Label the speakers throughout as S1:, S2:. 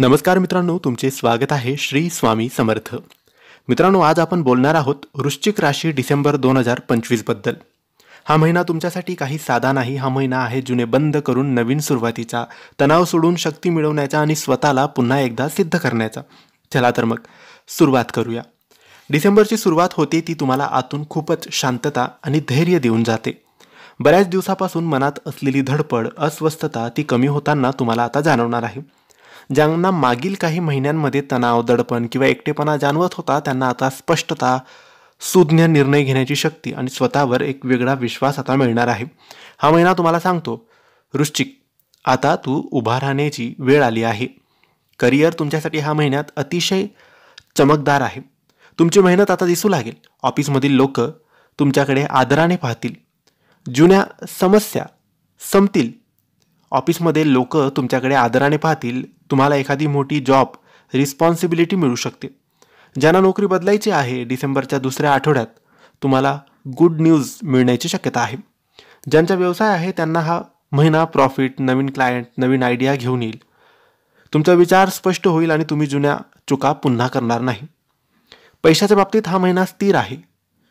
S1: नमस्कार मित्रांनो, तुमचे स्वागत आहे श्री स्वामी समर्थ. मित्रांनो, आज आपण बोलणार आहोत वृश्चिक राशी डिसेंबर 2025 बद्दल. हा महिना तुमच्यासाठी काही साधा नाही. हा महिना आहे जुने बंद करून नवीन सुरुवातीचा, तणाव सोडून शक्ती मिळवण्याचा आणि स्वतःला पुन्हा एकदा सिद्ध करण्याचा. चला तर मग सुरुवात करूया. डिसेंबरची सुरुवात होते ती तुम्हाला आतून खूपच शांतता आणि धैर्य देऊन जाते. बऱ्याच दिवसापासून मनात असलेली धडपड, अस्वस्थता ती कमी होताना तुम्हाला आता जाणवणार आहे. ज्यांना मागील काही महिन्यांमध्ये तणाव, दडपण किंवा एकटेपणा जाणवत होता, त्यांना आता स्पष्टता, सुज्ञ निर्णय घेण्याची शक्ती आणि स्वतःवर एक वेगळा विश्वास आता मिळणार आहे. हा महिना तुम्हाला सांगतो, वृश्चिक, आता तू उभा राहण्याची वेळ आली आहे. करिअर तुमच्यासाठी ह्या महिन्यात अतिशय चमकदार आहे. तुमची मेहनत आता दिसू लागेल. ऑफिसमधील लोक तुमच्याकडे आदराने पाहतील. जुन्या समस्या संपतील. ऑफिसमध्ये लोक तुमच्याकडे आदराने पाहतील. तुम्हाला एखादी मोठी जॉब रिस्पॉन्सिबिलिटी मिळू शकते. ज्यांना नोकरी बदलायची आहे, डिसेंबरच्या दुसऱ्या आठवड्यात तुम्हाला गुड न्यूज मिळण्याची शक्यता आहे. ज्यांचा व्यवसाय आहे त्यांना हा महिना प्रॉफिट, नवीन क्लायंट, नवीन आयडिया घेऊन येईल. तुमचा विचार स्पष्ट होईल आणि तुम्ही जुन्या चुका पुन्हा करणार नाही. पैशाच्या बाबतीत हा महिना स्थिर आहे,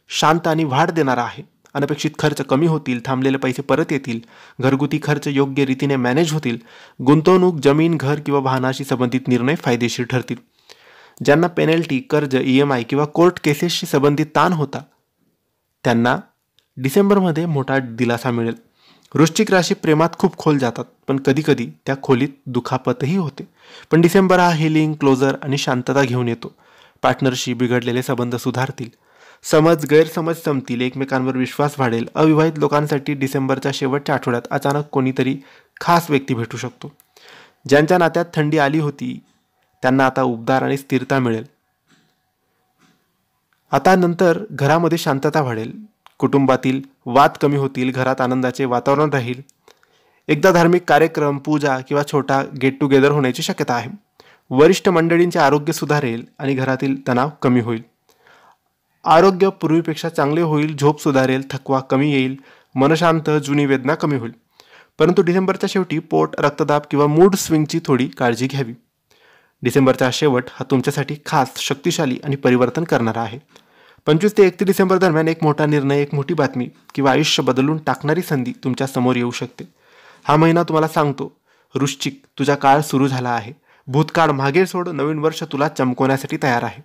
S1: शांत आणि वाढ देणारा आहे. अनपेक्षित खर्च कमी होतील. थांबलेले पैसे परत येतील. घरगुती खर्च योग्य रीतीने मॅनेज होतील. गुंतवणूक, जमीन, घर किंवा वाहनाशी संबंधित निर्णय फायदेशीर ठरतील. ज्यांना पेनल्टी, कर्ज, EMI किंवा कोर्ट केसेसशी संबंधित ताण होता, त्यांना डिसेंबरमध्ये मोठा दिलासा मिळेल. वृश्चिक राशी प्रेमात खूप खोल जातात, पण कधीकधी त्या खोलीत दुखापतही होते. पण डिसेंबर हा हिलिंग, क्लोजर आणि शांतता घेऊन येतो. पार्टनरशी बिघडलेले संबंध सुधारतील. गैरसमज संपतील. एकमेकांवर विश्वास वाढेल. अविवाहित लोकांसाठी डिसेंबरच्या शेवटच्या आठवड्यात अचानक कोणीतरी खास व्यक्ती भेटू शकतो. ज्यांच्या नात्यात थंडी आली होती त्यांना आता उबदार आणि स्थिरता मिळेल. आता नंतर घरामध्ये शांतता वाढेल. कुटुंबातील वाद कमी होतील. घरात आनंदाचे वातावरण राहील. एकदा धार्मिक कार्यक्रम, पूजा किंवा छोटा गेट टुगेदर होण्याची शक्यता आहे. वरिष्ठ मंडळींचे आरोग्य सुधारेल आणि घरातील तणाव कमी होईल. आरोग्य पूर्वीपेक्षा चांगले होईल. झोप सुधारेल. थकवा कमी येईल. मनशांत, जुनी वेदना कमी होईल. परंतु डिसेंबरच्या शेवटी पोट, रक्तदाब किंवा मूड स्विंगची थोडी काळजी घ्यावी. डिसेंबरचा शेवट हा तुमच्यासाठी खास, शक्तिशाली आणि परिवर्तन करणारा आहे. 25 ते 31 डिसेंबर दरम्यान एक मोठा निर्णय, एक मोठी बातमी किंवा आयुष्य बदलून टाकणारी संधी तुमच्या समोर येऊ शकते. हा महिना तुम्हाला सांगतो, वृश्चिक, तुझा काळ सुरू झाला आहे. भूतकाळ मागे सोड. नवीन वर्ष तुला चमकवण्यासाठी तयार आहे.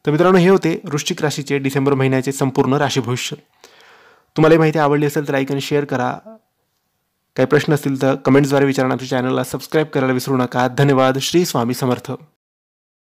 S1: तर मित्रांनो, हे होते वृश्चिक राशीचे डिसेंबर महिन्याचे संपूर्ण राशी भविष्य. तुम्हाला ही माहिती आवडली असेल तर लाईक आणि शेअर करा. काही प्रश्न असतील तर कमेंट्सद्वारे विचारा. आमच्या चॅनलला सबस्क्राईब करायला विसरू नका. धन्यवाद. श्री स्वामी समर्थ.